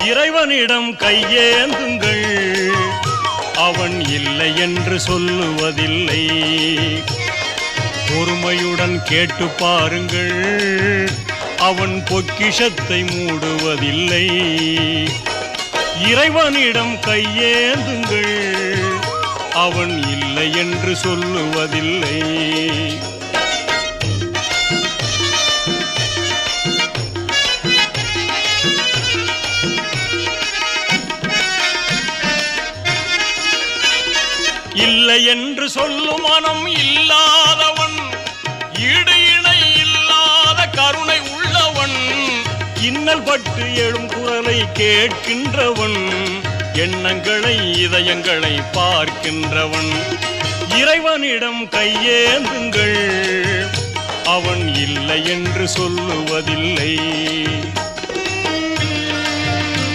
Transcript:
இறைவனிடம் கையேந்துங்கள், அவன் இல்லை என்று சொல்லுவதில்லை. பொறுமையுடன் கேட்டு பாருங்கள், அவன் பொக்கிஷத்தை மூடுவதில்லை. இறைவனிடம் கையேந்துங்கள், அவன் இல்லை என்று சொல்லுவதில்லை. இல்லை என்று சொல்லும் மனம் இல்லாதவன், ஈடு இணை இல்லாத கருணை உள்ளவன், இன்னல் பட்டு எழும் குரலை கேட்கின்றவன், எண்ணங்களை இதயங்களை பார்க்கின்றவன். இறைவனிடம் கையேந்துங்கள், அவன் இல்லை என்று சொல்லுவதில்லை.